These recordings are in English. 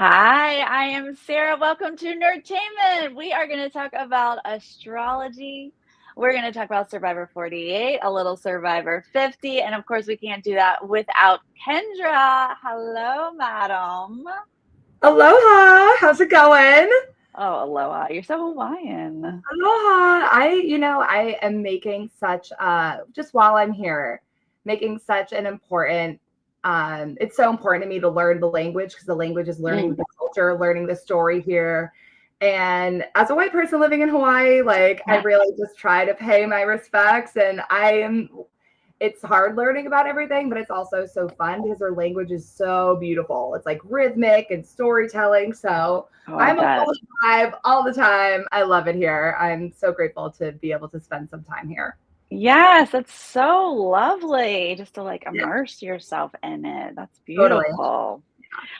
Hi, I am Sarah. Welcome to Nerdtainment. We are going to talk about astrology. We're going to talk about Survivor 48, a little Survivor 50, and of course, we can't do that without Kendra. Hello, madam. Aloha, how's it going? Oh, aloha. You're so Hawaiian. Aloha. I am making such just while I'm here, making such an important it's so important to me to learn the language because the language is learning Mm, the culture, learning the story here. And as a white person living in Hawaii, like I really just try to pay my respects and it's hard learning about everything, but it's also so fun because their language is so beautiful. It's like rhythmic and storytelling. So oh, I I'm a bet. full vibe all the time. I love it here. I'm so grateful to be able to spend some time here. Yes, that's so lovely just to like Yeah, immerse yourself in it. That's totally. beautiful.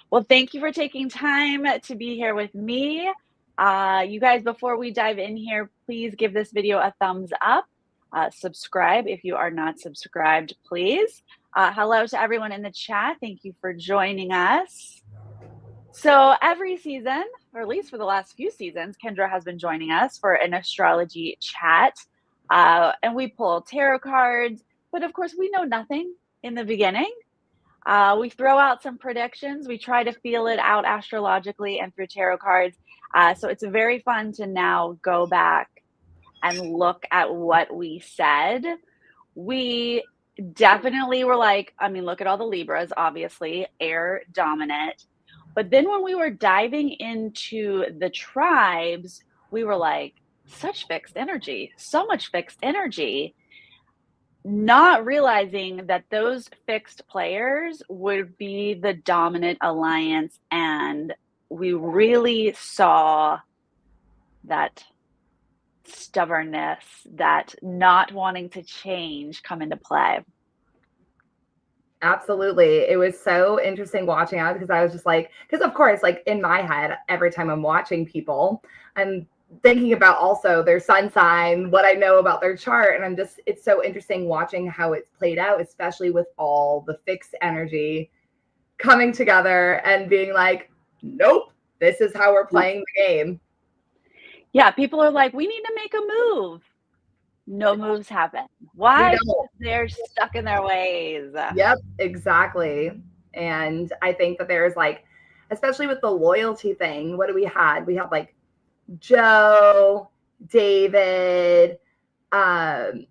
Well, thank you for taking time to be here with me. You guys, before we dive in here, please give this video a thumbs up. Subscribe if you are not subscribed, please. Hello to everyone in the chat. Thank you for joining us. So, every season, or at least for the last few seasons, Kendra has been joining us for an astrology chat. And we pull tarot cards, but of course, we know nothing in the beginning. We throw out some predictions. We try to feel it out astrologically and through tarot cards. So it's very fun to now go back and look at what we said. We definitely were like, I mean, look at all the Libras, obviously, air dominant. But then when we were diving into the tribes, we were like, such fixed energy, so much fixed energy, not realizing that those fixed players would be the dominant alliance. And we really saw that stubbornness, that not wanting to change come into play. Absolutely. It was so interesting watching it because I was just like, because of course, like in my head, every time I'm watching people, I'm thinking about also their sun sign, what I know about their chart. And it's so interesting watching how it's played out, especially with all the fixed energy coming together and being like, nope, this is how we're Nope. playing the game. Yeah, people are like, we need to make a move. No moves happen. We Why? don't. Because they're stuck in their ways. Yep, exactly. And I think that there's like, especially with the loyalty thing, what do we had? We had like Joe, David, um,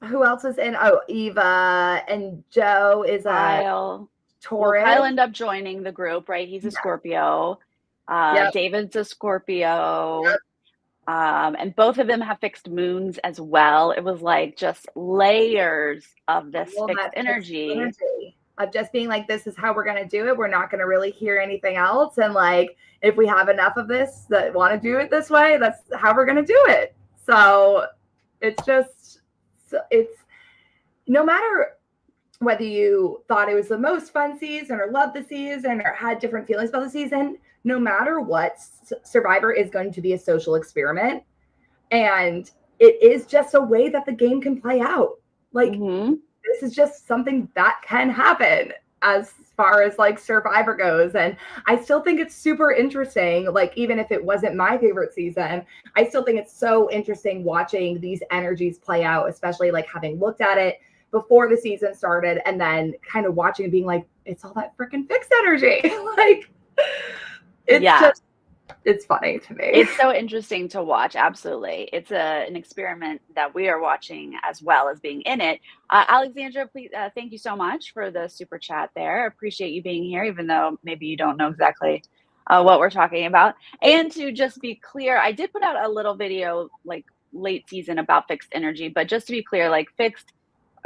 who else is in? Oh, Eva, and Joe is a Kyle. Well, Taurus. Kyle ended up joining the group, right? He's a Yeah. Scorpio. Yep. David's a Scorpio. Yep. And both of them have fixed moons as well. It was like just layers of this All fixed that fixed energy. energy of just being like, this is how we're going to do it. We're not going to really hear anything else. And like, if we have enough of this that want to do it this way, that's how we're going to do it. So it's just, it's no matter whether you thought it was the most fun season or loved the season or had different feelings about the season, no matter what, Survivor is going to be a social experiment. And it is just a way that the game can play out. Like, Mm-hmm. this is just something that can happen as far as like Survivor goes. And I still think it's super interesting. Like, even if it wasn't my favorite season, I still think it's so interesting watching these energies play out, especially like having looked at it before the season started and then kind of watching and being like, it's all that freaking fixed energy. Like, it's Yeah. just, it's funny to me. It's so interesting to watch. Absolutely. It's an experiment that we are watching as well as being in it. Alexandra, please, thank you so much for the super chat there. Appreciate you being here, even though maybe you don't know exactly what we're talking about. And to just be clear, I did put out a little video like late season about fixed energy, but just to be clear, like fixed,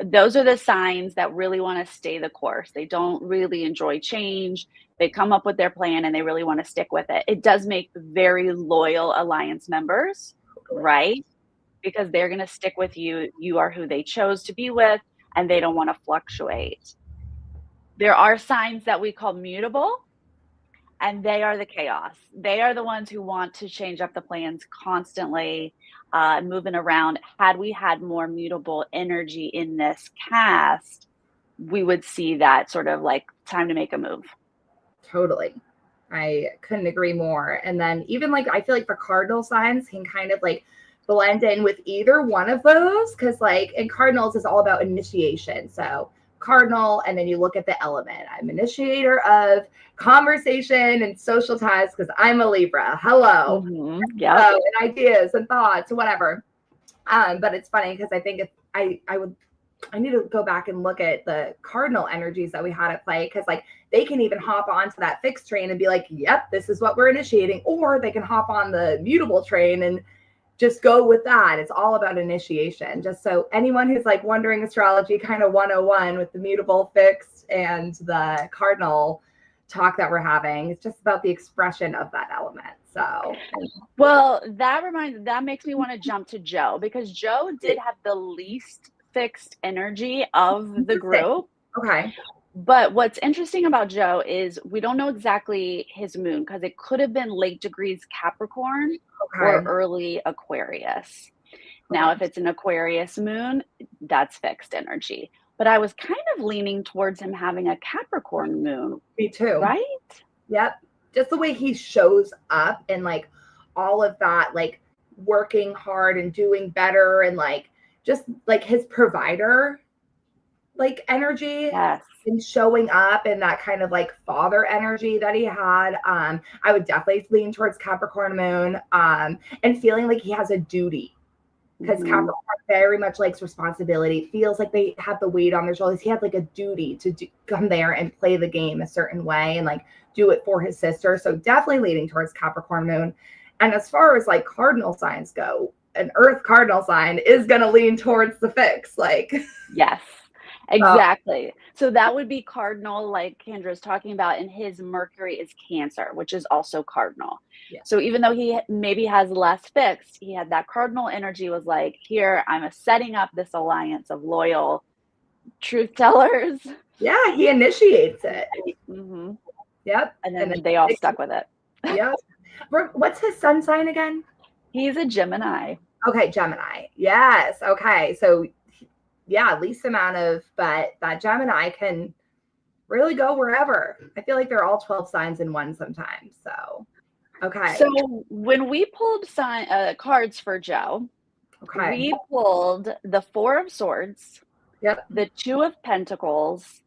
those are the signs that really want to stay the course. They don't really enjoy change. They come up with their plan and they really want to stick with it. It does make very loyal alliance members, right? Because they're going to stick with you. You are who they chose to be with, and they don't want to fluctuate. There are signs that we call mutable, and they are the chaos. They are the ones who want to change up the plans constantly, moving around. Had we had more mutable energy in this cast, we would see that sort of like time to make a move. Totally. I couldn't agree more. And then even like, I feel like the cardinal signs can kind of like blend in with either one of those. Cause like in cardinals is all about initiation. So cardinal, and then you look at the element. I'm initiator of conversation and social ties because I'm a Libra. Hello. Yeah. So, and ideas and thoughts, whatever. But it's funny because I think if I need to go back and look at the cardinal energies that we had at play, because like they can even hop onto that fixed train and be like, yep, this is what we're initiating, or they can hop on the mutable train and just go with that. It's all about initiation. Just so anyone who's like wondering astrology kind of 101 with the mutable, fixed, and the cardinal talk that we're having, it's just about the expression of that element. So, well, that makes me want to jump to Joe, because Joe did have the least fixed energy of the group. Okay. But what's interesting about Joe is we don't know exactly his moon, because it could have been late degrees Capricorn or early Aquarius. Now, if it's an Aquarius moon, that's fixed energy. But I was kind of leaning towards him having a Capricorn moon. Me too. Right? Yep. Just the way he shows up and like all of that, like working hard and doing better, and like just like his provider like energy. Yes. And showing up and that kind of like father energy that he had. I would definitely lean towards Capricorn moon, and feeling like he has a duty, because Capricorn very much likes responsibility, feels like they have the weight on their shoulders. He had like a duty to come there and play the game a certain way and like do it for his sister. So definitely leaning towards Capricorn moon. And as far as like cardinal signs go, an earth cardinal sign is going to lean towards the fix. Like, yes, exactly. So that would be cardinal, like Kendra is talking about, and his Mercury is Cancer, which is also cardinal. Yeah. So even though he maybe has less fixed, he had that cardinal energy, was like, here, I'm setting up this alliance of loyal truth tellers. Yeah, he initiates it. Yep. And then they all stuck with it. Yep. What's his sun sign again? He's a Gemini. Okay, Gemini. Yes. Okay. So yeah, least amount of, but that Gemini can really go wherever. I feel like they're all 12 signs in one sometimes. So, okay. So when we pulled cards for Joe, we pulled the Four of Swords, the Two of Pentacles,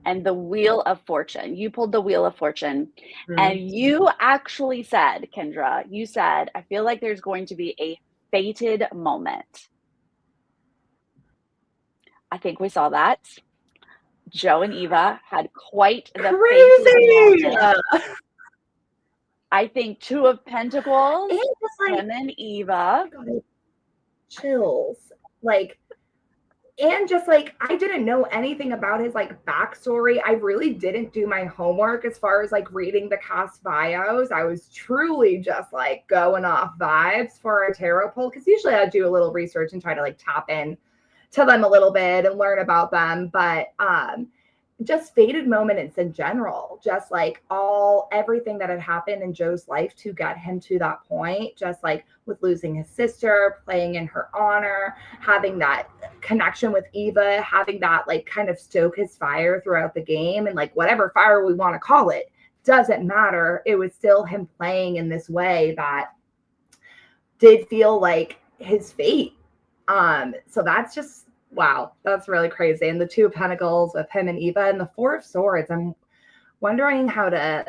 and the Wheel of Fortune. You pulled the Wheel of Fortune. And you actually said, Kendra, you said, I feel like there's going to be a fated moment. I think we saw that. Joe and Eva had quite the fated moment. I think Two of Pentacles, him and Eva. Chills. Like, and just like, I didn't know anything about his like backstory. I really didn't do my homework as far as like reading the cast bios. I was truly just like going off vibes for a tarot pull, because usually I do a little research and try to like tap in to them a little bit and learn about them. But just fated moments in general, just like everything that had happened in Joe's life to get him to that point, just like with losing his sister, playing in her honor, having that connection with Eva, having that like kind of stoke his fire throughout the game, and like whatever fire we want to call it, doesn't matter. It was still him playing in this way that did feel like his fate. So that's just, wow, that's really crazy. And the Two of Pentacles with him and Eva, and the Four of Swords. I'm wondering how to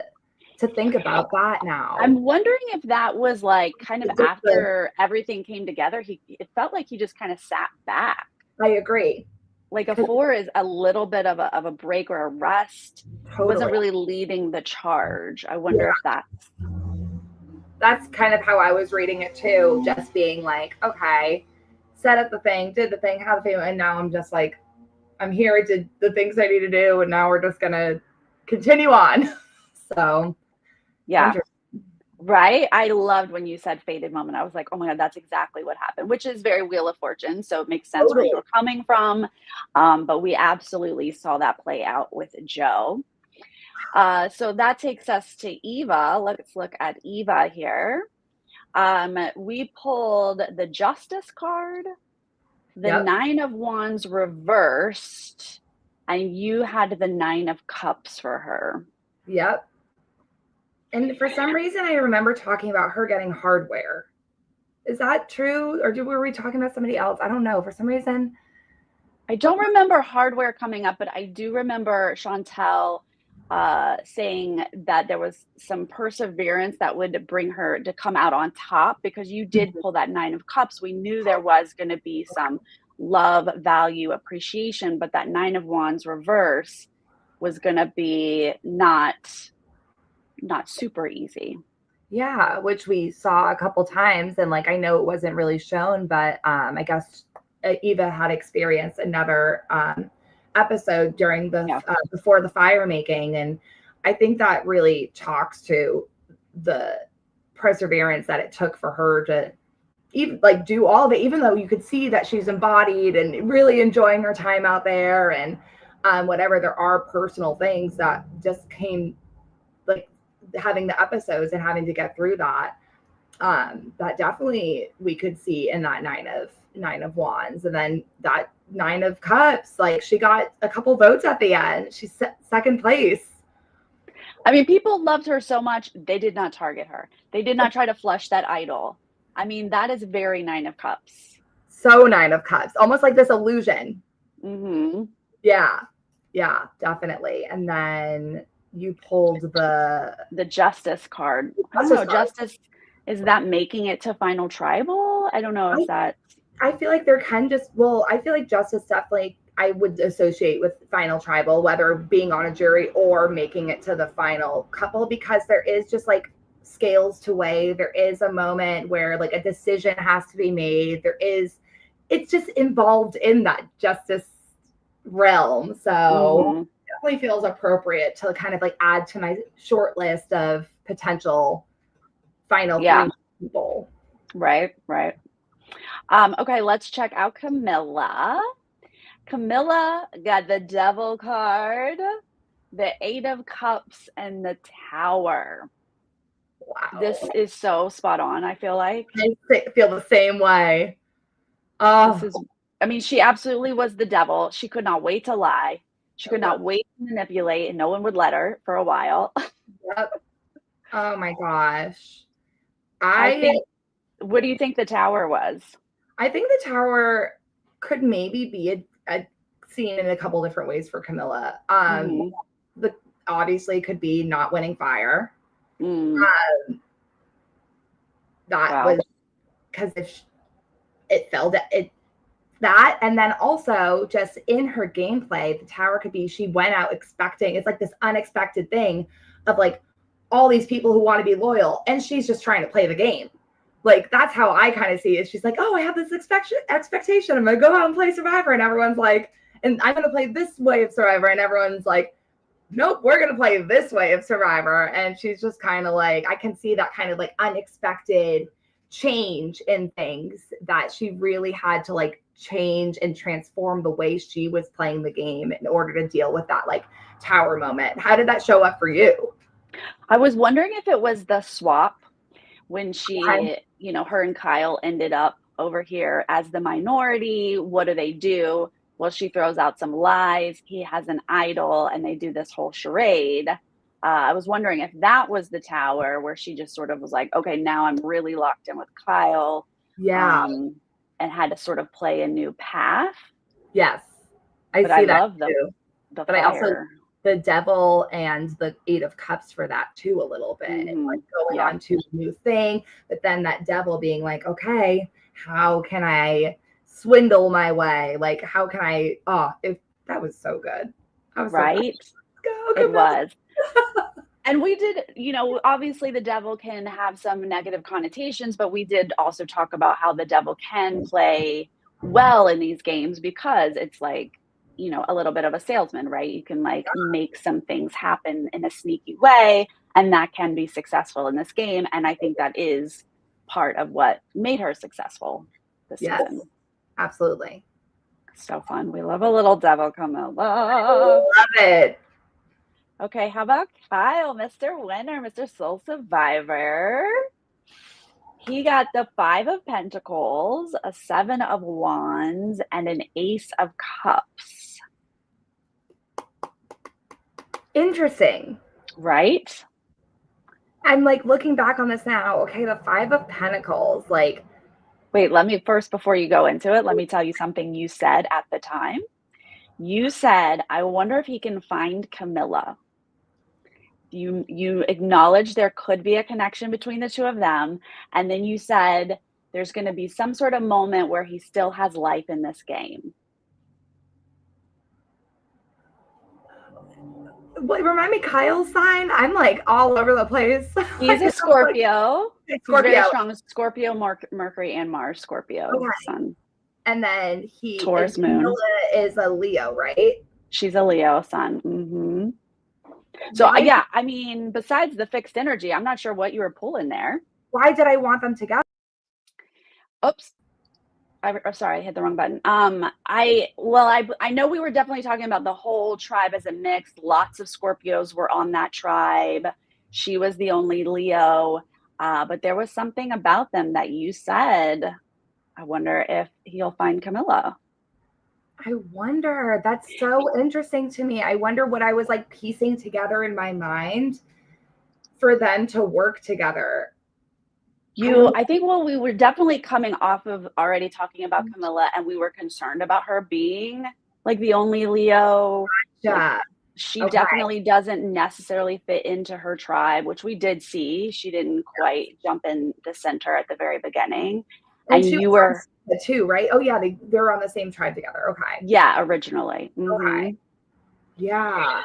think about that now. I'm wondering if that was like kind of after everything came together, it felt like he just kind of sat back. I agree. Like a four is a little bit of a break or a rest. Totally. Wasn't really leading the charge. I wonder if that's kind of how I was reading it too. Just being like, okay, set up the thing, did the thing, had the thing, and now I'm just like, I'm here, did the things I need to do, and now we're just gonna continue on. So yeah, right. I loved when you said fated moment. I was like, oh my god, that's exactly what happened, which is very Wheel of Fortune, so it makes sense where you're coming from. But we absolutely saw that play out with Joe. So that takes us to Eva. Let's look at Eva here. We pulled the Justice card, the Nine of Wands reversed, and you had the Nine of Cups for her. Yep. And for some reason, I remember talking about her getting hardware. Is that true? Or were we talking about somebody else? I don't know. For some reason. I don't remember hardware coming up, but I do remember Chantel saying that there was some perseverance that would bring her to come out on top, because you did pull that 9 of Cups. We knew there was going to be some love, value, appreciation, but that 9 of Wands reverse was going to be not super easy. Yeah, which we saw a couple times, and like I know it wasn't really shown, but I guess Eva had experienced another episode during the before the fire making, and I think that really talks to the perseverance that it took for her to even like do all of it, even though you could see that she's embodied and really enjoying her time out there, and whatever, there are personal things that just came, like having the episodes and having to get through that. That definitely we could see in that nine of Wands, and then that 9 of Cups. Like she got a couple votes at the end. She's second place. I mean, people loved her so much, they did not target her. They did not try to flush that idol. I mean, that is very 9 of Cups. So 9 of Cups, almost like this illusion. Mm-hmm. Yeah, definitely. And then you pulled the Justice card. I don't know. Justice, is that making it to final tribal? I don't know if that. I feel like there can just, I feel like Justice definitely I would associate with final tribal, whether being on a jury or making it to the final couple, because there is just like scales to weigh. There is a moment where like a decision has to be made. It's just involved in that justice realm. So definitely feels appropriate to kind of like add to my short list of potential final 3 people. Right. Okay, let's check out Camila. Camila got the Devil card, the 8 of Cups, and the Tower. Wow. This is so spot on, I feel like. I feel the same way. She absolutely was the devil. She could not wait to lie. She could not wait to manipulate, and no one would let her for a while. Yep. Oh my gosh. What do you think the Tower was? I think the Tower could maybe be a seen in a couple different ways for Camila. Obviously could be not winning fire. That was because if it fell that, and then also just in her gameplay, the Tower could be she went out expecting, it's like this unexpected thing of like all these people who want to be loyal, and she's just trying to play the game. Like that's how I kind of see it. She's like, oh, I have this expectation. I'm gonna go out and play Survivor, and everyone's like, and I'm gonna play this way of Survivor, and everyone's like, nope, we're gonna play this way of Survivor. And she's just kind of like, I can see that kind of like unexpected change in things that she really had to like change and transform the way she was playing the game in order to deal with that like Tower moment. How did that show up for you? I was wondering if it was the swap when she, her and Kyle ended up over here as the minority. What do? Well, she throws out some lies. He has an idol, and they do this whole charade. I was wondering if that was the Tower where she just sort of was like, okay, now I'm really locked in with Kyle. Yeah. And had to sort of play a new path. Yes. I love too. But I also the Devil and the 8 of Cups for that too a little bit. And like going on to a new thing. But then that Devil being like, okay, how can I swindle my way? Like, how can I, that was so good. I was right. It was. And we did, obviously the devil can have some negative connotations, but we did also talk about how the devil can play well in these games because it's like, a little bit of a salesman, right? You can like make some things happen in a sneaky way, and that can be successful in this game. And I think that is part of what made her successful this season. Absolutely. So fun. We love a little devil, Camila. Love it. Okay, how about Kyle, Mr. Winner, Mr. Soul Survivor? He got the 5 of Pentacles, a 7 of Wands, and an Ace of Cups. Interesting. Right? I'm like looking back on this now. Okay, the Five of Pentacles, like. Wait, let me first, before you go into it, let me tell you something you said at the time. You said, I wonder if he can find Camila. You acknowledged there could be a connection between the two of them. And then you said there's going to be some sort of moment where he still has life in this game. What, remind me Kyle's sign? I'm like all over the place. He's a Scorpio. Like, Scorpio. He's very strong. Scorpio, Mercury, and Mars. Scorpio. Okay. Sun. And then Taurus moon. Camila is a Leo, right? She's a Leo sun. Mm-hmm. So yeah, I mean, besides the fixed energy, I'm not sure what you were pulling there. Why did I want them together? Oops. Sorry, I hit the wrong button. I know we were definitely talking about the whole tribe as a mix. Lots of Scorpios were on that tribe. She was the only Leo, but there was something about them that you said, I wonder if he'll find Camila. I wonder. That's so interesting to me. I wonder what I was like piecing together in my mind for them to work together. I think, well, we were definitely coming off of already talking about Camila, and we were concerned about her being like the only Leo. Yeah. Like, she definitely doesn't necessarily fit into her tribe, which we did see. She didn't quite jump in the center at the very beginning. And you were the two, right? Oh yeah, they're on the same tribe together. Okay. Yeah, originally. Mm-hmm. Okay. Yeah.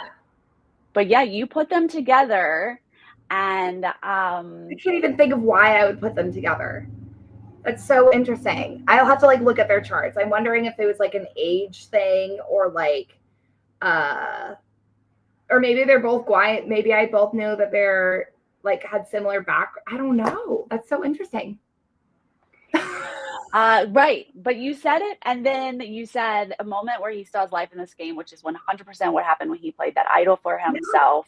But yeah, you put them together. And I can't even think of why I would put them together. That's so interesting. I'll have to like look at their charts. I'm wondering if it was like an age thing or like or maybe they're both quiet. Maybe I both knew that they're like had similar back. I don't know. That's so interesting. Right. But you said it, and then you said a moment where he still has life in this game, which is 100% what happened when he played that idol for himself.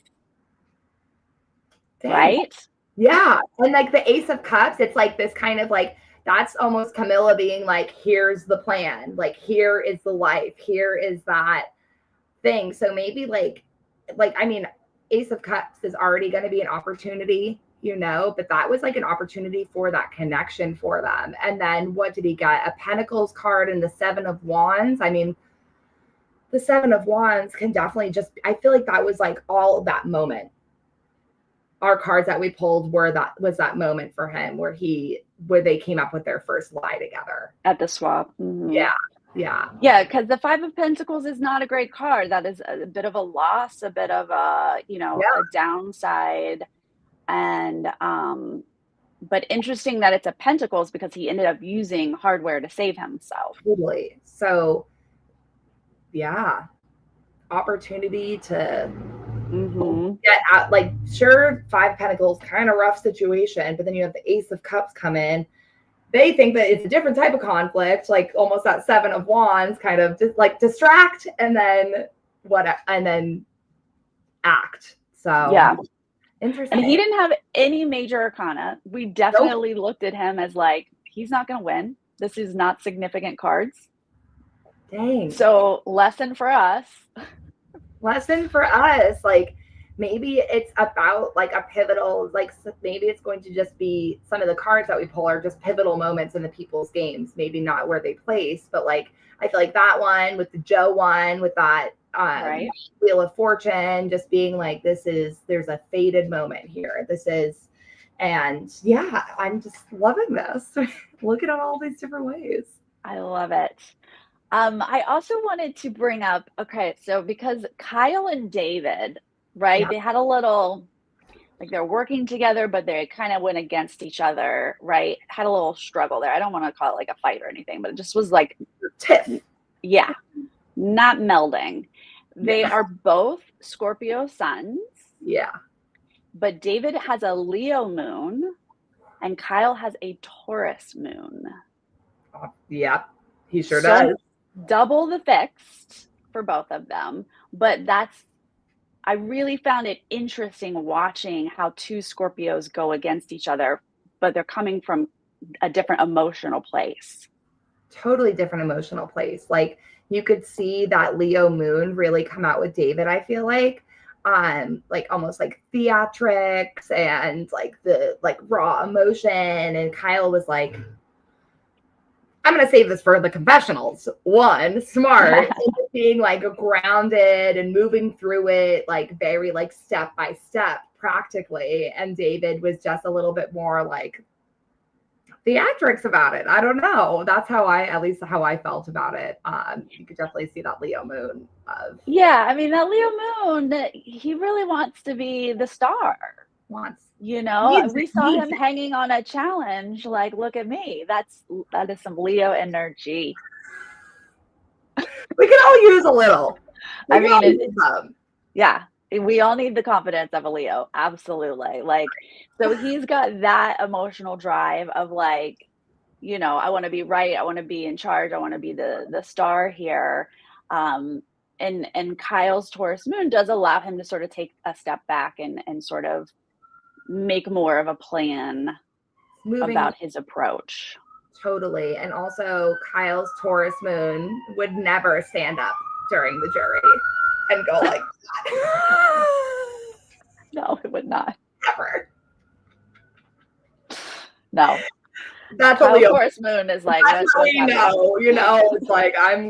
Dang. Right? Yeah. And like the Ace of Cups, it's like this kind of like, that's almost Camila being like, here's the plan. Like, here is the life. Here is that thing. So maybe like, I mean, Ace of Cups is already going to be an opportunity, you know, but that was like an opportunity for that connection for them. And then what did he get? A Pentacles card and the Seven of Wands. I mean, the Seven of Wands can definitely just, I feel like that was like all of that moment. Our cards that we pulled was that moment for him where they came up with their first lie together at the swap. Mm-hmm. Yeah. Because the Five of Pentacles is not a great card. That is a bit of a loss, a bit of a a downside, and but interesting that it's a Pentacles because he ended up using hardware to save himself. Totally. So, yeah, opportunity to. Mm-hmm. Get out, like, sure, Five Pentacles, kind of rough situation, but then you have the Ace of Cups come in. They think that it's a different type of conflict, like almost that Seven of Wands kind of just like distract and then act. So yeah, interesting. And he didn't have any major arcana. We definitely looked at him as like, he's not going to win. This is not significant cards. Dang. So lesson for us. Like maybe it's about like a pivotal, like maybe it's going to just be some of the cards that we pull are just pivotal moments in the people's games, maybe not where they place, but like I feel like that one with the Joe one with that Wheel of Fortune just being like, there's a faded moment here. And yeah, I'm just loving this. Looking at all these different ways. I love it. I also wanted to bring up, so because Kyle and David, right, Yeah. they had a little, like they're working together, but they kind of went against each other, right? Had a little struggle there. I don't want to call it like a fight or anything, but it just was like, tiff. Yeah, not melding. They are both Scorpio suns. Yeah. But David has a Leo moon and Kyle has a Taurus moon. Yeah, he sure does. Double the fixed for both of them, but I really found it interesting watching how two Scorpios go against each other, but they're coming from a different emotional place. Totally different emotional place. Like you could see that Leo moon really come out with David, I feel like. like almost like theatrics and like the like raw emotion. And Kyle was like, I'm going to save this for the confessionals. One, smart, being like grounded and moving through it, like very like step by step practically. And David was just a little bit more like theatrics about it. I don't know. That's how at least how I felt about it. You could definitely see that Leo moon. Yeah, I mean, that Leo moon, he really wants to be the star. We saw him hanging on a challenge. Like, look at me. That is some Leo energy. We can all use a little. Yeah, we all need the confidence of a Leo. Absolutely. Like, so he's got that emotional drive of like, I want to be right. I want to be in charge. I want to be the star here. And Kyle's Taurus moon does allow him to sort of take a step back and sort of make more of a plan about his approach. Totally. And also Kyle's Taurus moon would never stand up during the jury and go like that. No, it would not. Ever. No. That's Kyle's Taurus moon is like, it's like I'm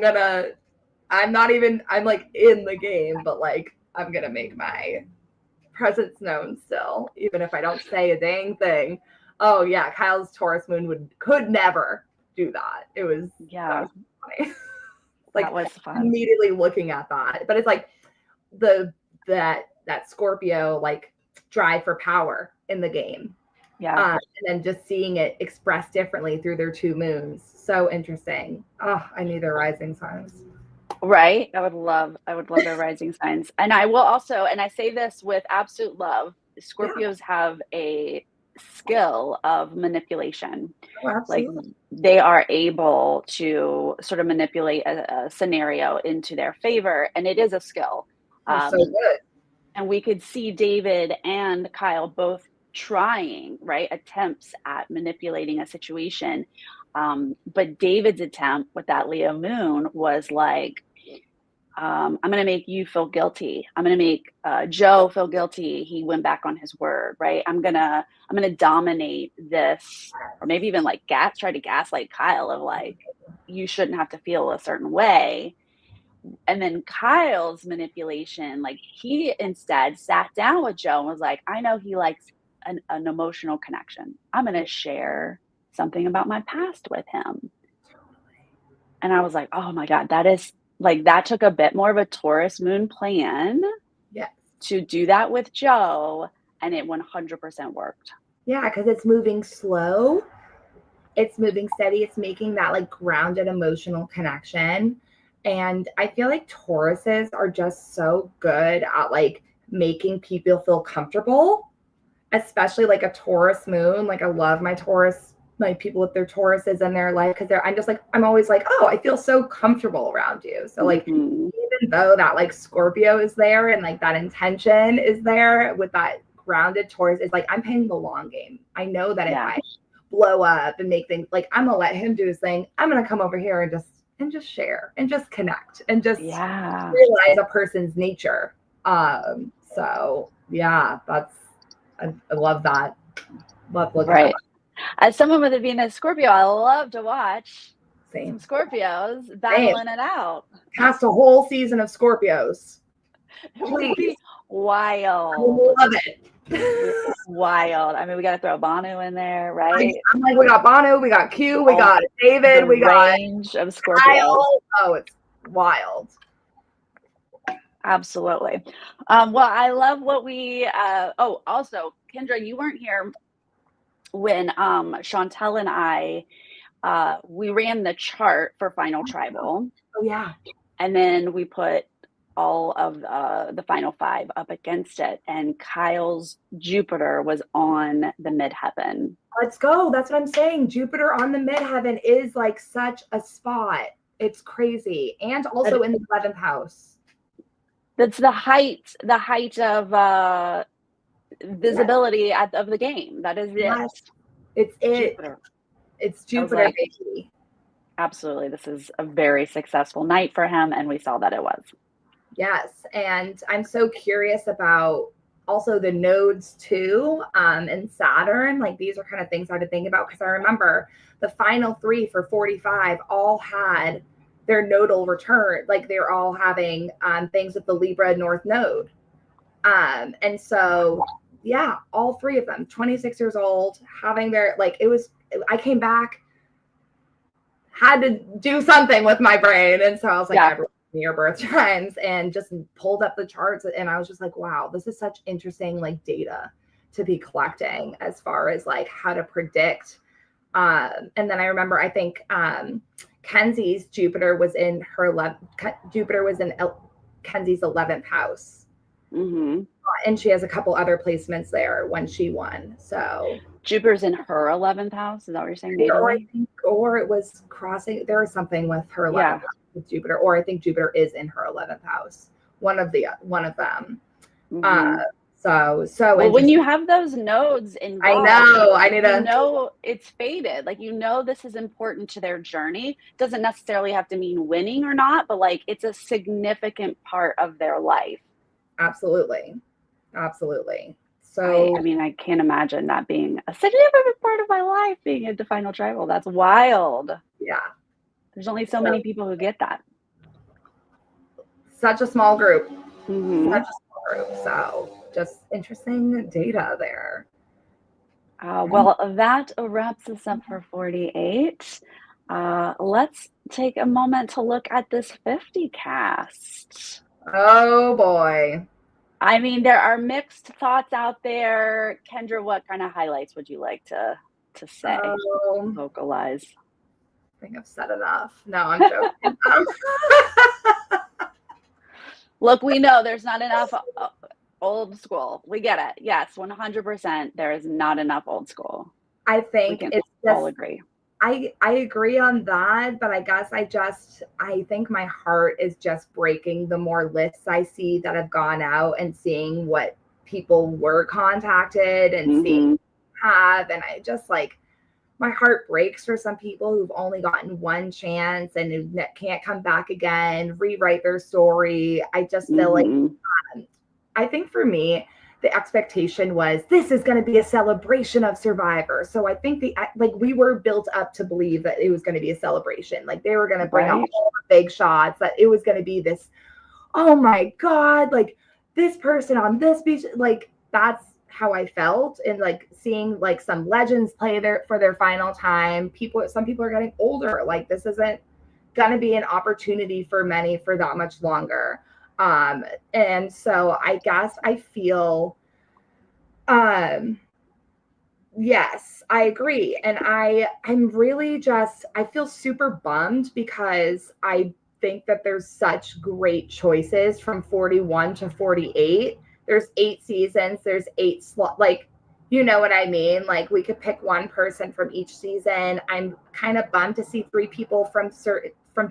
like in the game, but like I'm gonna make my presence known still, even if I don't say a dang thing. Oh yeah, Kyle's Taurus moon could never do that. It was that was funny. Like that was fun. Immediately looking at that, but it's like that Scorpio like drive for power in the game. Yeah. And then just seeing it expressed differently through their two moons. So interesting. Oh, I need their rising signs. Right. I would love their rising signs. And I will also, and I say this with absolute love, Scorpios have a skill of manipulation. Like they are able to sort of manipulate a scenario into their favor. And it is a skill. So good. And we could see David and Kyle both trying, right, attempts at manipulating a situation. But David's attempt with that Leo moon was like, I'm going to make you feel guilty. I'm going to make Joe feel guilty. He went back on his word, right? I'm going to dominate this, or maybe even like try to gaslight Kyle of like, you shouldn't have to feel a certain way. And then Kyle's manipulation, like he instead sat down with Joe and was like, I know he likes an emotional connection. I'm going to share something about my past with him. And I was like, oh my God, that took a bit more of a Taurus moon plan to do that with Joe. And it 100% worked. Yeah, because it's moving slow. It's moving steady. It's making that like grounded emotional connection. And I feel like Tauruses are just so good at like making people feel comfortable, especially like a Taurus moon. Like I love my Taurus, like people with their Tauruses in their life, because I'm always like, oh, I feel so comfortable around you. So like even though that like Scorpio is there and like that intention is there with that grounded Taurus, is like I'm playing the long game. I know that if I blow up and make things, like I'm gonna let him do his thing. I'm gonna come over here and just share and just connect and just realize a person's nature. So yeah, I love that. Love looking at that. As someone with a Venus Scorpio, I love to watch some Scorpios battling it out. Cast a whole season of Scorpios. It would be wild. I love it. Wild. I mean, we got to throw Banu in there, right? I'm like, we got Banu, we got Q, we got David, we got range of Scorpios. Oh, it's wild. Absolutely. Well, I love what we. Also, Kendra, you weren't here when Chantel and I we ran the chart for Final Tribal. Oh yeah. And then we put all of the final 5 up against it, and Kyle's Jupiter was on the midheaven. Let's go. That's what I'm saying. Jupiter on the midheaven is like such a spot. It's crazy. And also in the 11th house. That's the height of visibility of the game. That is it. It's Jupiter. It's Jupiter, baby. Absolutely. This is a very successful night for him, and we saw that it was. Yes. And I'm so curious about also the nodes too, and Saturn. Like these are kind of things I had to think about because I remember the final three for 45 all had their nodal return. Like they're all having things with the Libra North node. And so, yeah, all three of them, 26 years old, having their, like, I came back, had to do something with my brain. And so I was like, everyone your birth times, and just pulled up the charts. And I was just like, wow, this is such interesting, like, data to be collecting as far as like how to predict. And then I remember, I think Kenzie's Jupiter was in Kenzie's 11th house. Mm-hmm. And she has a couple other placements there when she won. So Jupiter's in her 11th house. Is that what you're saying? Or it was crossing. There was something with her 11th house with Jupiter, or I think Jupiter is in her 11th house. One of them. Mm-hmm. So when you have those nodes involved, I need to know it's fated. Like, this is important to their journey. Doesn't necessarily have to mean winning or not, but like it's a significant part of their life. Absolutely. So I mean, I can't imagine that being a significant part of my life, being a final tribal. That's wild. Yeah. There's only so many people who get that. Such a small group. Mm-hmm. Such a small group. So just interesting data there. Well, that wraps us up for 48. Let's take a moment to look at this 50 cast. Oh boy. I mean, there are mixed thoughts out there. Kendra, what kind of highlights would you like to say, vocalize? I think I've said enough. No, I'm joking. Look, we know there's not enough old school. We get it. Yes, 100%. There is not enough old school. I think we can all agree. I agree on that, but I guess I think my heart is just breaking the more lists I see that have gone out and seeing what people were contacted and seeing have. And I just like, my heart breaks for some people who've only gotten one chance and who can't come back again, rewrite their story. I just feel like, I think for me, the expectation was this is going to be a celebration of Survivor. So I think we were built up to believe that it was going to be a celebration. Like they were going to bring out all the big shots, that it was going to be this, oh my God, like this person on this beach, like that's how I felt. And like seeing like some legends play for their final time. Some people are getting older. Like this isn't going to be an opportunity for many for that much longer. And so I guess I feel, yes, I agree. And I'm really I feel super bummed because I think that there's such great choices from 41 to 48. There's 8 seasons. There's 8 slots. Like, you know what I mean? Like we could pick one person from each season. I'm kind of bummed to see 3 people from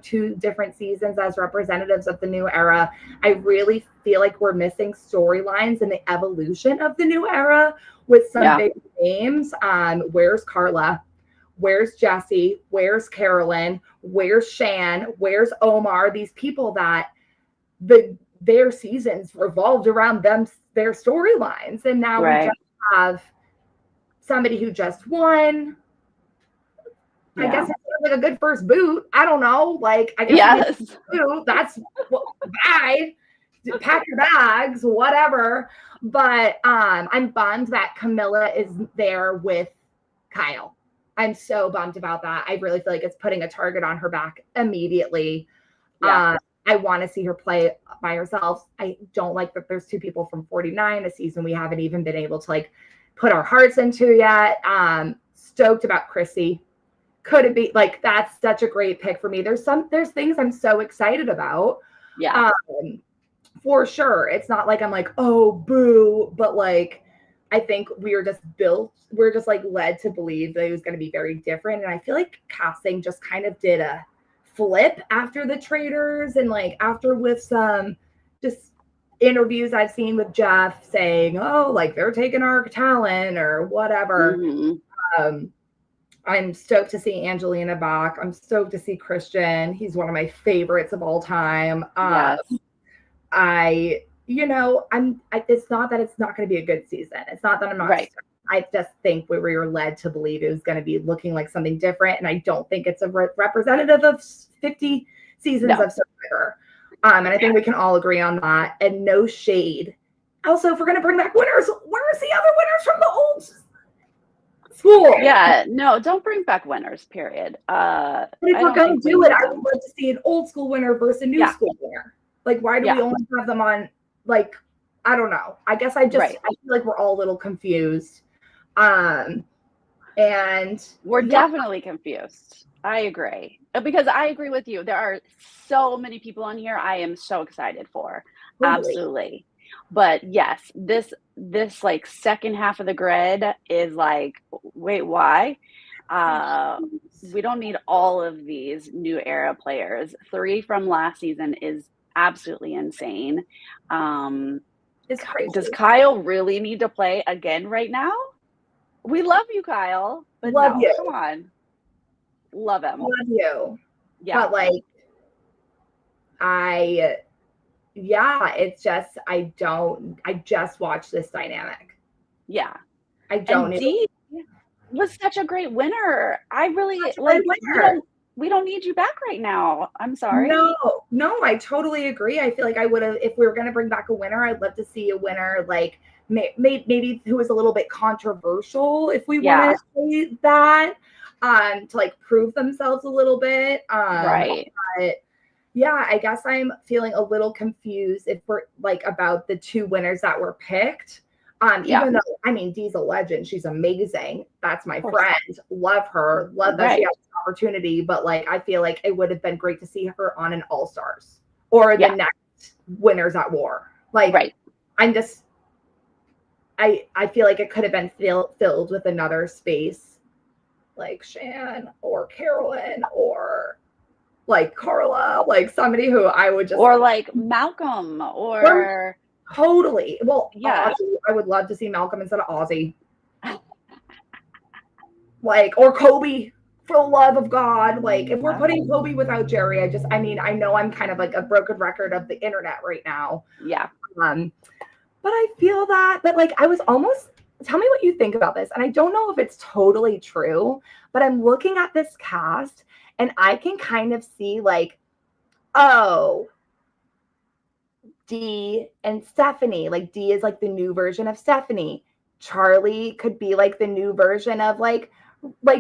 2 different seasons as representatives of the new era. I really feel like we're missing storylines in the evolution of the new era with some big names. Where's Carla? Where's Jesse? Where's Carolyn? Where's Shan? Where's Omar? These people that their seasons revolved around their storylines. And now we just have somebody who just won. I guess it's like a good first boot. I don't know. Like, I guess boot, that's bye. Pack your bags, whatever. But I'm bummed that Camila is there with Kyle. I'm so bummed about that. I really feel like it's putting a target on her back immediately. I want to see her play by herself. I don't like that there's 2 people from 49, a season we haven't even been able to like put our hearts into yet. Stoked about Chrissy. Could it be like that's such a great pick for me? There's things I'm so excited about. Yeah. For sure. It's not like I'm like, oh boo, but like I think we're just like led to believe that it was going to be very different. And I feel like casting just kind of did a flip after the Traders and like after with some just interviews I've seen with Jeff saying, oh, like they're taking our talent or whatever. I'm stoked to see Angelina back. I'm stoked to see Christian. He's one of my favorites of all time. it's not that it's not going to be a good season. It's not that I'm not. Right. I just think we were led to believe it was going to be looking like something different, and I don't think it's a representative of 50 seasons of Survivor. And I think we can all agree on that. And no shade. Also, if we're going to bring back winners, where's the other winners from the old school? Yeah, no, don't bring back winners, period. But if we're going to do it, I would love to see an old school winner versus a new school winner. Like, why do we only have them on, like, I don't know. I guess I feel like we're all a little confused. And we're definitely confused. I agree. Because I agree with you. There are so many people on here I am so excited for. Totally. Absolutely. But yes, this like second half of the grid is like, wait, why? We don't need all of these new era players. 3 from last season is absolutely insane. It's crazy. Does Kyle really need to play again right now? We love you, Kyle. But love you. Come on. Love him. Love you. Yeah. But like, it's just, I just watched this dynamic. Yeah. I don't. Dee was such a great winner. I really like, we don't need you back right now. I'm sorry. No, I totally agree. I feel like I would have, if we were going to bring back a winner, I'd love to see a winner like maybe who was a little bit controversial, if we want to say that, to like prove themselves a little bit. Right. But yeah, I guess I'm feeling a little confused if we're like about the 2 winners that were picked. Even though, I mean, Dee's a legend. She's amazing. That's my friend. Love her. Love that she has this opportunity. But like, I feel like it would have been great to see her on an All-Stars or the next Winners at War. Like, I'm just, I feel like it could have been filled with another space like Shan or Carolyn or like Carla, like somebody who I would just. Or like Malcolm or totally. Well, Ozzy, I would love to see Malcolm instead of Ozzy. Like, or Kobe, for the love of God. Like, if we're putting Kobe without Jerry, I know I'm kind of like a broken record of the internet right now. Yeah. But I feel that, but like, I was almost, tell me what you think about this. And I don't know if it's totally true, but I'm looking at this cast and I can kind of see like, oh, Dee and Stephanie, like Dee is like the new version of Stephanie. Charlie could be like the new version of like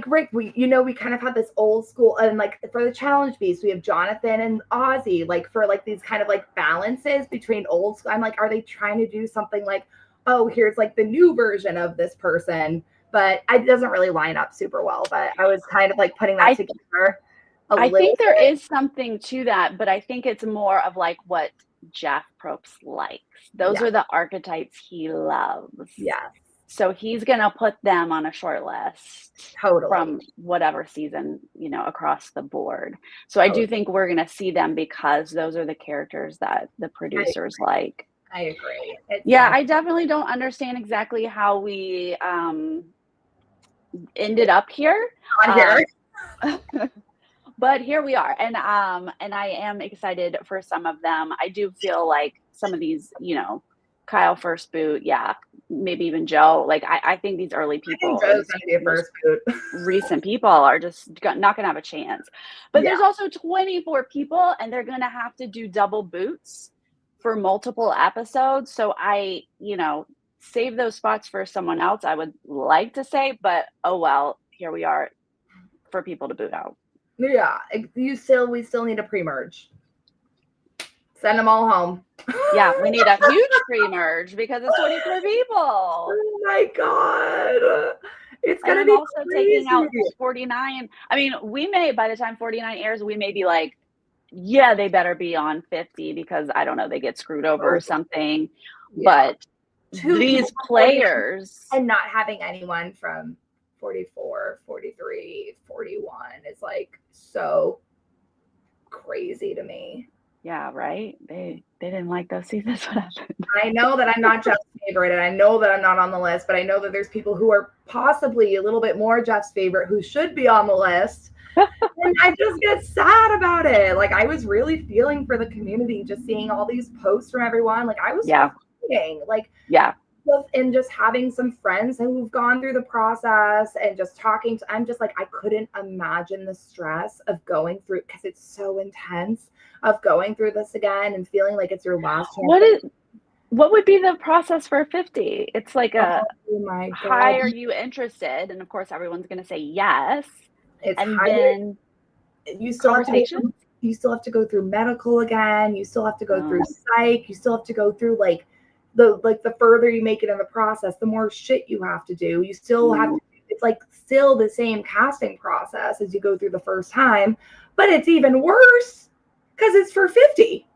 Rick. We kind of had this old school, and like for the challenge beast, we have Jonathan and Ozzy, like for like these kind of like balances between old school. I'm like, are they trying to do something like, oh, here's like the new version of this person? But it doesn't really line up super well. But I was kind of like putting that together. I think there is something to that, but I think it's more of like what Jeff Probst likes. Those are the archetypes he loves. Yeah. So he's going to put them on a short list from whatever season, across the board. So I do think we're going to see them because those are the characters that the producers like. I agree. I definitely don't understand exactly how we ended up here. But here we are, and I am excited for some of them. I do feel like some of these, Kyle first boot, maybe even Joe. Like I think these early people, Joe's gonna be a first boot. Recent people are just not gonna have a chance. But there's also 24 people, and they're gonna have to do double boots for multiple episodes. So I, save those spots for someone else. I would like to say, but oh well, here we are for people to boot out. Yeah, we still need a pre-merge. Send them all home. Yeah, we need a huge pre-merge because it's 24 people. Oh my God. It's going to be also taking out 49. I mean, we may, by the time 49 airs, we may be like, yeah, they better be on 50 because I don't know, they get screwed over or something. Yeah. But these players. And not having anyone from 44, 43, 41 is like so crazy to me. Yeah, right? They didn't like those seasons. What happened? I know that I'm not Jeff's favorite, and I know that I'm not on the list, but I know that there's people who are possibly a little bit more Jeff's favorite who should be on the list. And I just get sad about it. Like, I was really feeling for the community, just seeing all these posts from everyone. Like, I was crying. Like, yeah. And just having some friends who've gone through the process and just talking to, I'm just like, I couldn't imagine the stress of going through, because it's so intense, of going through this again and feeling like it's your last chance. What would be the process for 50? It's like oh my God. Hi, are you interested? And of course, everyone's going to say yes. And then you still conversations. You still have to go through medical again. You still have to go through psych. You still have to go through like the further you make it in the process, the more shit you have to do. You still have to, it's like still the same casting process as you go through the first time, but it's even worse because it's for 50.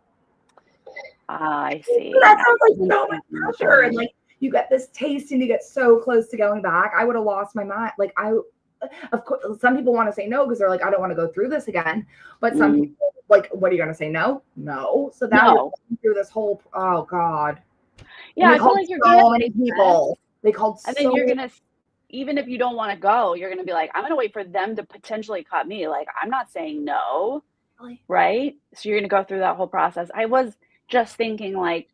I see. So that sounds like so much pressure. And like you get this taste and you get so close to going back. I would have lost my mind. Like of course, some people want to say no because they're like, I don't want to go through this again. But some people like, what are you going to say? No. So now you're going through this whole, oh God. Yeah, I feel like you're so many people. They called and then you're gonna, even if you don't want to go, you're gonna be like, I'm gonna wait for them to potentially cut me. Like, I'm not saying no, right? So you're gonna go through that whole process. I was just thinking, like,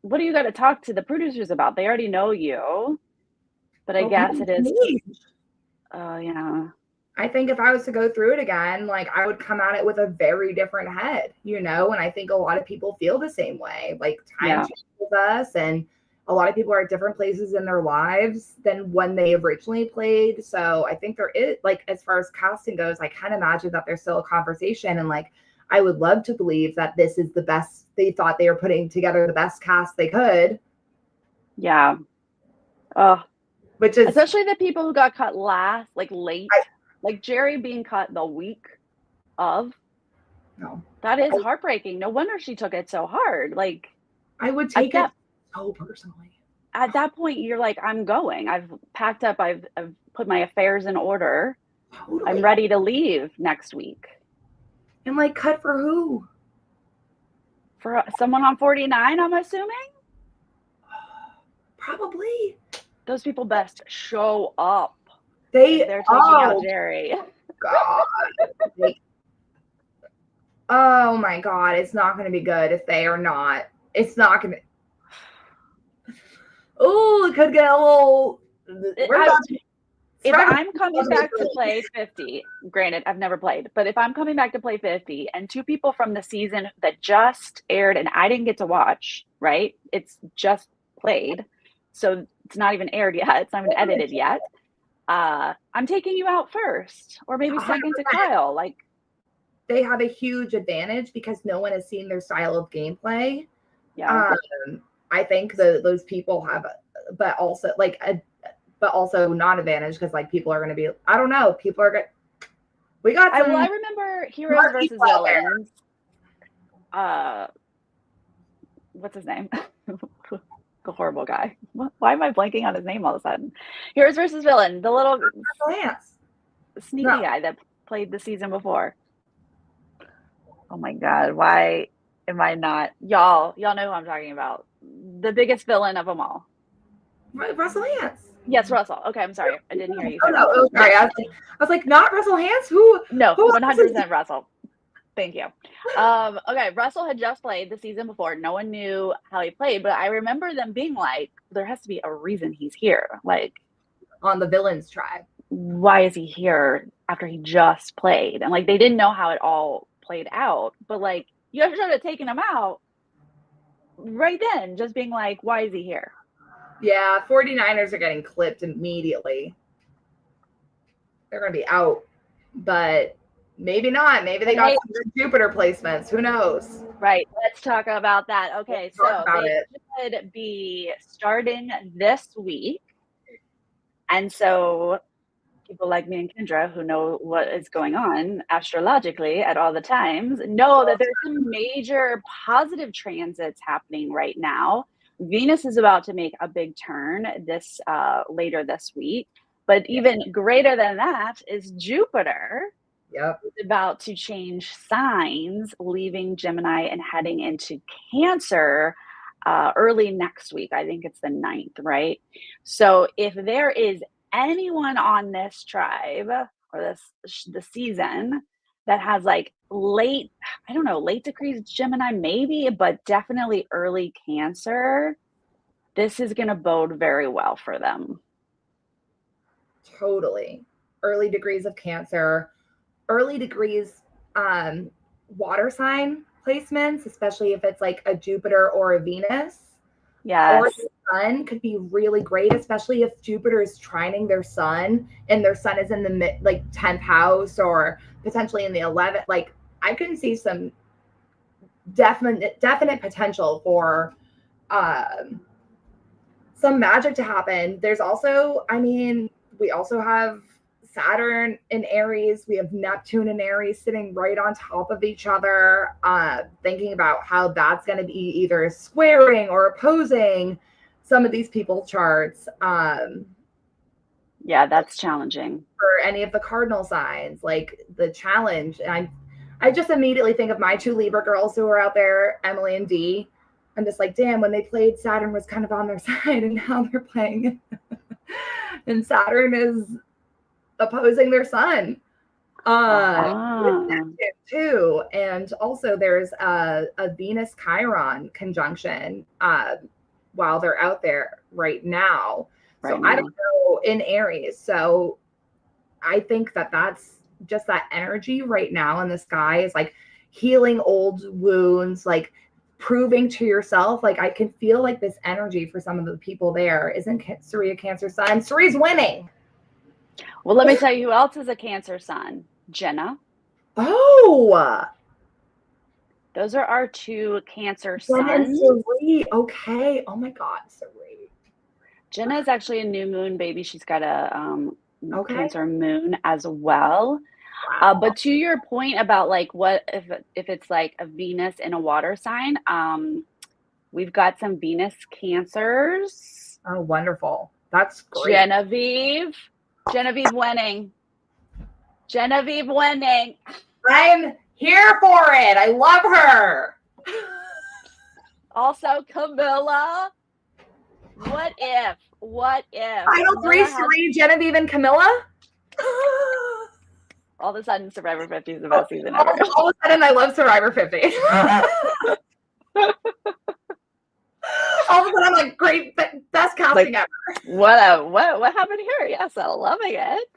what do you got to talk to the producers about? They already know you, but I guess it is. Oh yeah. I think if I was to go through it again, like I would come at it with a very different head, And I think a lot of people feel the same way. Like time changes us, and a lot of people are at different places in their lives than when they originally played. So I think there is, like, as far as casting goes, I can imagine that there's still a conversation. And like, I would love to believe that this is the best. They thought they were putting together the best cast they could. Yeah. Oh, which is especially the people who got cut last, like late. Like Jerry being cut the week of. No. That is heartbreaking. No wonder she took it so hard. Like, I would take it so personally. At that point, you're like, I'm going. I've packed up. I've put my affairs in order. Totally. I'm ready to leave next week. And like, cut for who? For someone on 49, I'm assuming? Probably. Those people best show up. They're taking out Jerry. God. Oh my God. It's not going to be good if they are not. It's not going to. Oh, it could get a little. If I'm coming back to play 50, granted, I've never played, but if I'm coming back to play 50 and two people from the season that just aired and I didn't get to watch, right? It's just played. So it's not even aired yet. It's not even edited yet. I'm taking you out first, or maybe second 100%. To Kyle. Like, they have a huge advantage because no one has seen their style of gameplay. Yeah, I think those people have, but also not advantage because like people are going to be. I don't know. People are going. We got. I remember Heroes versus Villains. What's his name? The horrible guy. Why am I blanking on his name all of a sudden? Heroes versus Villain, the little sneaky guy that played the season before. Oh my God, why am I not? Y'all know who I'm talking about. The biggest villain of them all. Russell Hantz. Yes, Russell. Okay, I'm sorry. I didn't hear you. Oh, sorry. I was like, not Russell Hantz? Who? No, 100% Russell. Thank you. Okay, Russell had just played the season before. No one knew how he played, but I remember them being like, there has to be a reason he's here. Like, on the villains tribe. Why is he here after he just played? And like, they didn't know how it all played out, but like, you should have taken him out right then, just being like, why is he here? Yeah, 49ers are getting clipped immediately. They're going to be out, but maybe not. Maybe they got some good Jupiter placements. Who knows? Right. Let's talk about that. Okay, so they should be starting this week. And so people like me and Kendra, who know what is going on astrologically at all the times, know that there's some major positive transits happening right now. Venus is about to make a big turn later this week. But even greater than that is Jupiter. Yep. is about to change signs, leaving Gemini and heading into Cancer early next week. I think it's the 9th, right? So if there is anyone on this tribe or the season that has like late, I don't know, late degrees Gemini maybe, but definitely early Cancer, this is going to bode very well for them. Totally. Early degrees of Cancer, early degrees water sign placements, especially if it's like a Jupiter or a Venus. Yes. Or the sun could be really great, especially if Jupiter is trining their sun and their sun is in the 10th house or potentially in the 11th. Like I can see some definite potential for some magic to happen. There's also, I mean, we also have Saturn in Aries. We have Neptune in Aries sitting right on top of each other, thinking about how that's going to be either squaring or opposing some of these people charts. Yeah, that's challenging. For any of the cardinal signs, like the challenge. And I just immediately think of my two Libra girls who are out there, Emily and Dee. I'm just like, damn, when they played, Saturn was kind of on their side, and now they're playing. And Saturn is opposing their sun. Too. And also there's a Venus Chiron conjunction while they're out there right now. I don't know, in Aries. So I think that's just that energy right now in the sky is like healing old wounds, like proving to yourself. Like I can feel like this energy for some of the people there. Isn't Surya Cancer sun? Surya's winning. Well, let me tell you who else is a Cancer sun. Jenna. Oh. Those are our two Cancer suns. Okay. Oh my God, Surya. Jenna is actually a new moon baby. She's got a Cancer moon as well. Wow. But to your point about like what if it's like a Venus in a water sign, we've got some Venus Cancers. Oh, wonderful. That's great. Genevieve winning. Genevieve winning. I'm here for it. I love her. Also, Camila. What if? Idol 3, Genevieve and Camila? All of a sudden, Survivor 50 is the best season ever. All of a sudden, I love Survivor 50. All of a sudden, I'm like, great, best casting ever. What happened here? Yes, I'm loving it.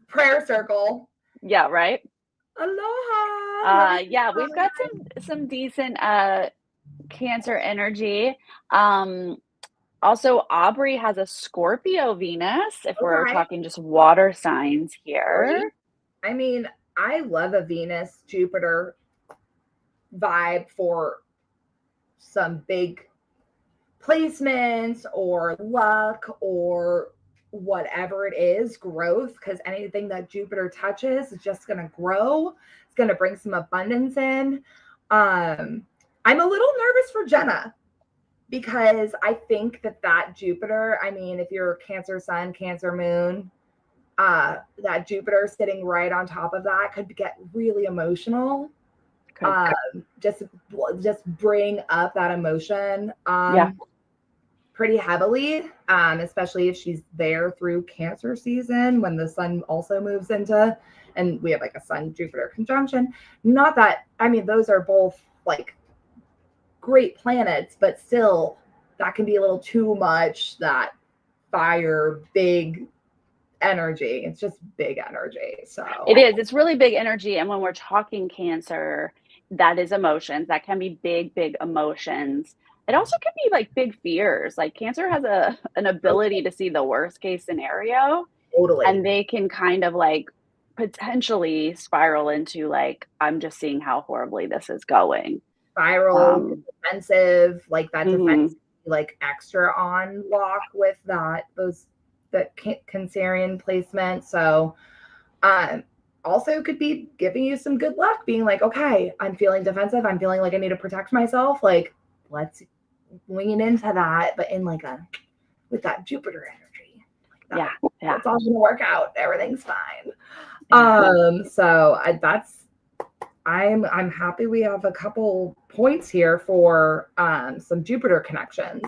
Prayer circle. Yeah, right? Aloha. Yeah, we've got some decent Cancer energy. Also, Aubrey has a Scorpio Venus, if we're talking just water signs here. I mean, I love a Venus Jupiter vibe for some big placements or luck or whatever it is, growth, because anything that Jupiter touches is just going to grow. It's going to bring some abundance in. I'm a little nervous for Jenna because I think that Jupiter, I mean, if you're Cancer sun, Cancer moon, that Jupiter sitting right on top of that could get really emotional. Just bring up that emotion pretty heavily, especially if she's there through Cancer season when the sun also moves into, and we have like a sun Jupiter conjunction. Not that, I mean, those are both like great planets, but still that can be a little too much, that fire, big energy. It's just big energy. So it is. It's really big energy. And when we're talking Cancer, that is emotions. That can be big emotions. It also can be like big fears. Like Cancer has an ability to see the worst case scenario. Totally. And they can kind of like potentially spiral into like, I'm just seeing how horribly this is going. Spiral, defensive, like that defense, like extra on lock with that Cancerian placement. So also could be giving you some good luck, being like, okay, I'm feeling defensive. I'm feeling like I need to protect myself. Like, let's lean into that, but in like with that Jupiter energy. Yeah. It's all gonna work out. Everything's fine. Yeah. So I'm happy we have a couple points here for some Jupiter connections.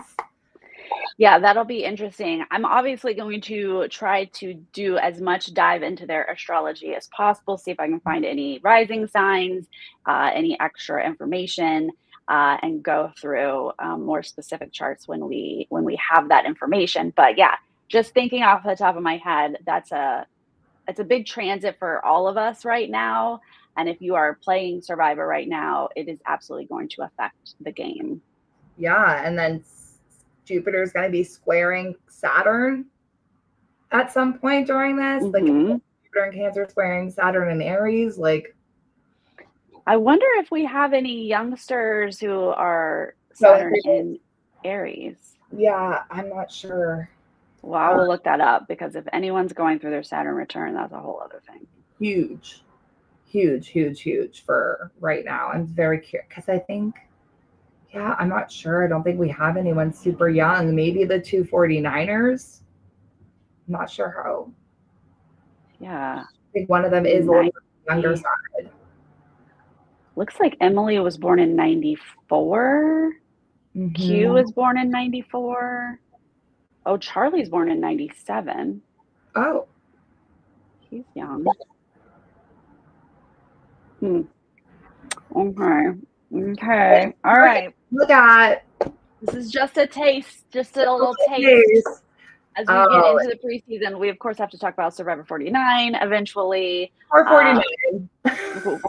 Yeah, that'll be interesting. I'm obviously going to try to do as much dive into their astrology as possible, see if I can find any rising signs, any extra information, and go through more specific charts when we have that information. But yeah, just thinking off the top of my head, it's a big transit for all of us right now. And if you are playing Survivor right now, it is absolutely going to affect the game. Yeah, and then Jupiter is going to be squaring Saturn at some point during this. Like Jupiter and Cancer squaring Saturn and Aries. Like, I wonder if we have any youngsters who are Saturn in Aries. Yeah, I'm not sure. Well, I will look that up, because if anyone's going through their Saturn return, that's a whole other thing. Huge for right now. I'm very curious because I think, yeah, I'm not sure. I don't think we have anyone super young. Maybe the 249ers. I'm not sure how. Yeah. I think one of them is a little younger side. Looks like Emily was born in 94. Q was born in 94. Oh, Charlie's born in 97. Oh. He's young. Okay. All right. Look at. This is just a taste, just a little taste. As we get into the preseason, we of course have to talk about Survivor 49 eventually. Or 49.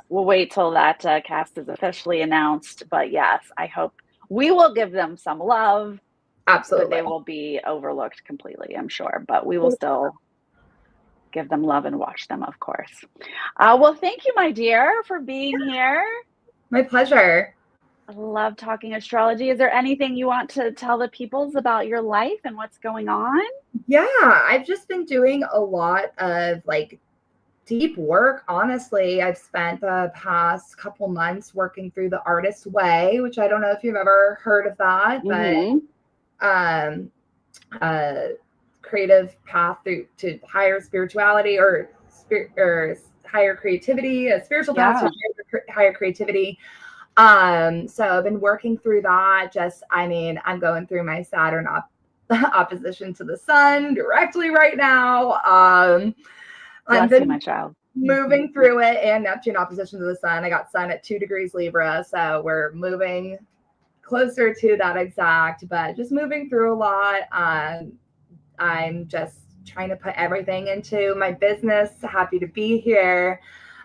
We'll wait till that cast is officially announced. But yes, I hope we will give them some love. Absolutely. But they will be overlooked completely, I'm sure. But we will still give them love and watch them, of course. Well, thank you, my dear, for being here. My pleasure. I love talking astrology. Is there anything you want to tell the peoples about your life and what's going on? Yeah, I've just been doing a lot of like deep work. Honestly, I've spent the past couple months working through the Artist's Way, which I don't know if you've ever heard of that, but creative path to higher spirituality or higher creativity, a spiritual path to higher creativity. So I've been working through that. I'm going through my Saturn opposition to the sun directly right now. I've been my child. moving through it, and Neptune opposition to the sun. I got sun at 2 degrees Libra. So we're moving closer to that exact, but just moving through a lot. I'm just trying to put everything into my business. Happy to be here.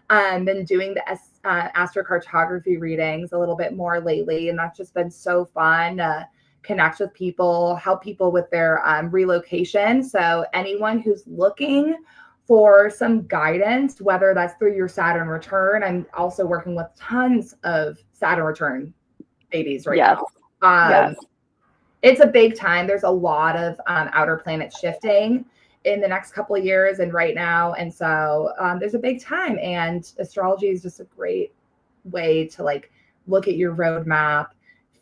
Been doing the astrocartography readings a little bit more lately, and that's just been so fun to connect with people, help people with their relocation. So anyone who's looking for some guidance, whether that's through your Saturn return, I'm also working with tons of Saturn return babies right now. It's a big time. There's a lot of outer planets shifting in the next couple of years and right now. And so there's a big time, and astrology is just a great way to like look at your roadmap,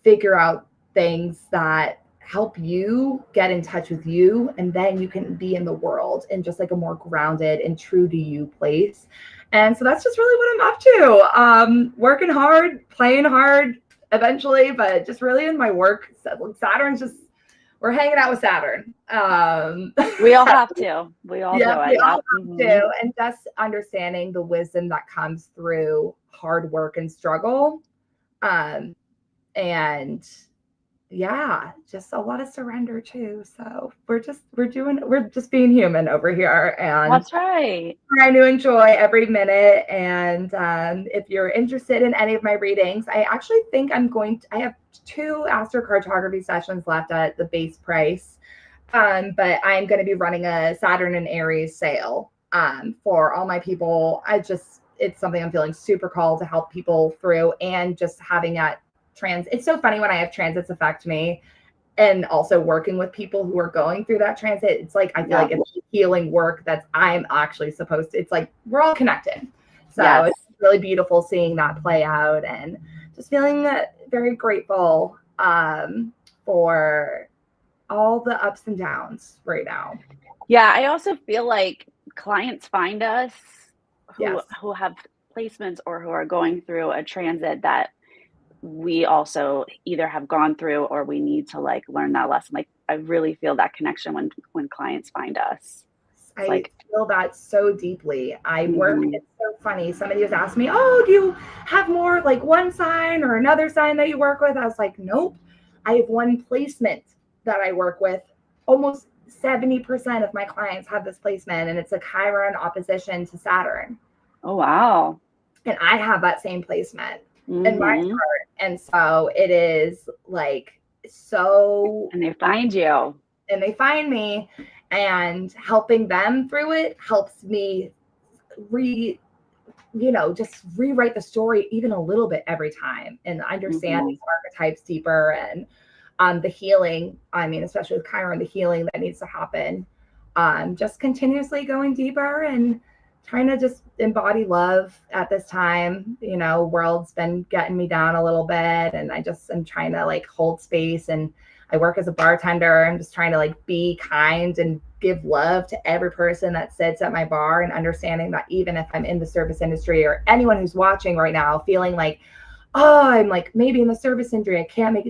figure out things that help you get in touch with you, and then you can be in the world in just like a more grounded and true to you place. And so that's just really what I'm up to. Working hard, playing hard eventually, but just really in my work. Saturn's just, we're hanging out with Saturn. We all have to. We all do it. We all have to. And just understanding the wisdom that comes through hard work and struggle. And yeah, just a lot of surrender too. So we're just being human over here, and that's right. Trying to enjoy every minute. And if you're interested in any of my readings, I actually think I have 2 astrocartography sessions left at the base price. But I'm going to be running a Saturn and Aries sale for all my people. It's something I'm feeling super called to help people through, and just having it's so funny when I have transits affect me, and also working with people who are going through that transit. It's like, I feel like it's healing work that I'm actually supposed to, it's like, we're all connected. So It's really beautiful seeing that play out, and just feeling very grateful for all the ups and downs right now. Yeah, I also feel like clients find us Yes. who have placements or who are going through a transit that we also either have gone through or we need to like learn that lesson. Like I really feel that connection when clients find us. It's I like, feel that so deeply. I work, mhm. it's so funny. Somebody was asking me, oh, do you have more like one sign or another sign that you work with? I was like, nope. I have one placement that I work with. Almost 70% of my clients have this placement, and it's a Chiron opposition to Saturn. Oh wow. And I have that same placement in my Hmm. chart. And so it is like so, And they find you. and they find me, and helping them through it helps me just rewrite the story even a little bit every time and understand Hmm. these archetypes deeper, and the healing. I mean, especially with Chiron, the healing that needs to happen. Just continuously going deeper and trying to just embody love at this time. World's been getting me down a little bit, and I just am trying to like hold space. And I work as a bartender. I'm just trying to like be kind and give love to every person that sits at my bar, and understanding that even if I'm in the service industry, or anyone who's watching right now feeling like, oh, I'm like maybe in the service industry, I can't make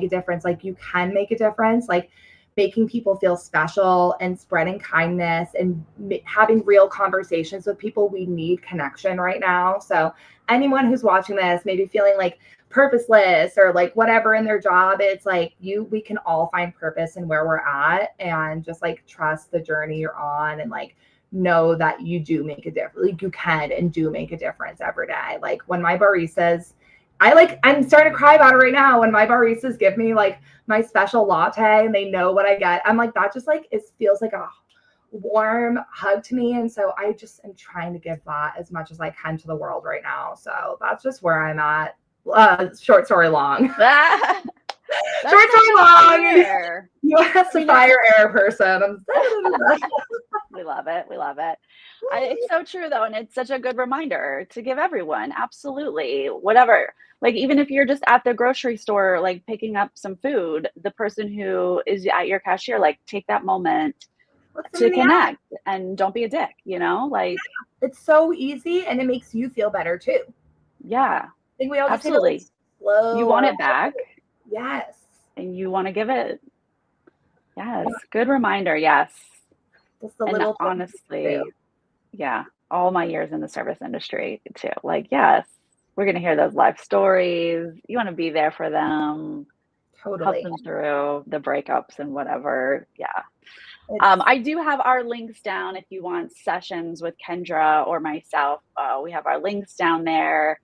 a difference. Like, you can make a difference. Like, making people feel special and spreading kindness and having real conversations with people. We need connection right now. So anyone who's watching this, maybe feeling like purposeless or like whatever in their job, it's like we can all find purpose in where we're at, and just like trust the journey you're on, and like know that you do make a difference. Like, you can and do make a difference every day. Like, when my baristas, I'm starting to cry about it right now. When my baristas give me like my special latte and they know what I get, I'm like, that just like, it feels like a warm hug to me. And so I just am trying to give that as much as I can to the world right now. So that's just where I'm at. Short story long. Ah, that's Short so story good to long. hear. You asked a fire air person. We love it. We love it. It's so true though, and it's such a good reminder to give everyone. Absolutely, whatever. Like even if you're just at the grocery store, like picking up some food, the person who is at your cashier, like take that moment Look them to in the eye. connect and don't be a dick. Like It's so easy, and it makes you feel better too. I yeah, think we all just need to like absolutely. You slow want our it back, yes. and you want to give it. Yes, good reminder. Yes, Just the and little things we do. honestly, yeah, all my years in the service industry too. Like, yes, we're gonna hear those life stories. You want to be there for them, help Totally. them through the breakups and whatever. Yeah. It's I do have our links down if you want sessions with Kendra or myself. We have our links down there.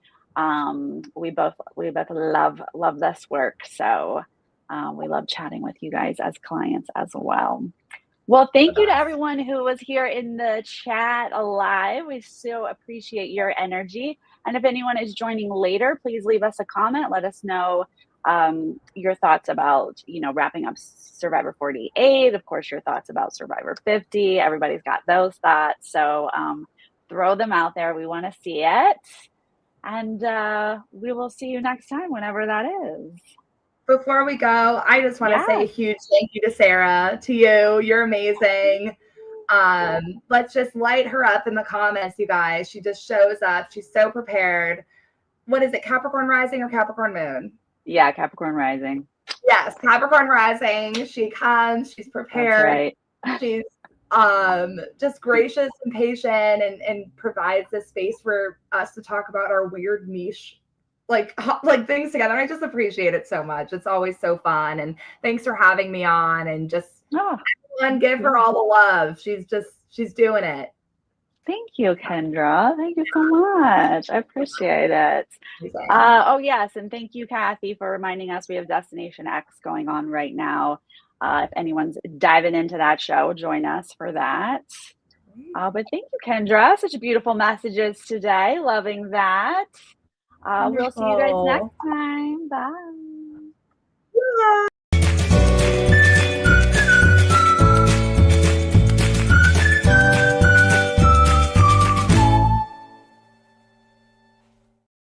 We both love this work, so we love chatting with you guys as clients as well. Well, the thank you to best. everyone who was here in the chat alive. We so appreciate your energy. And if anyone is joining later, please leave us a comment. Let us know your thoughts about, wrapping up Survivor 48. Of course, your thoughts about Survivor 50. Everybody's got those thoughts. So throw them out there. We want to see it. And we will see you next time, whenever that is. Before we go, I just want to say a Yes. huge thank you to Sarah, to you. You're amazing. Let's just light her up in the comments, you guys. She just shows up. She's so prepared. What is it, Capricorn rising or Capricorn moon? Yeah, Capricorn rising. Yes, Capricorn rising. She comes, she's That's prepared. right. She's just gracious and patient, and provides this space for us to talk about our weird niche like things together. And I just appreciate it so much. It's always so fun. And thanks for having me on, and just Oh, everyone give her all the love. She's doing it. thank you, Kendra. Thank you so much. I appreciate it. Amazing. Oh, yes. And thank you, Kathy, for reminding us we have Destination X going on right now. If anyone's diving into that show, join us for that. But thank you, Kendra. Such beautiful messages today. Loving that. We'll see you guys next Wonderful. time. Bye. Yeah.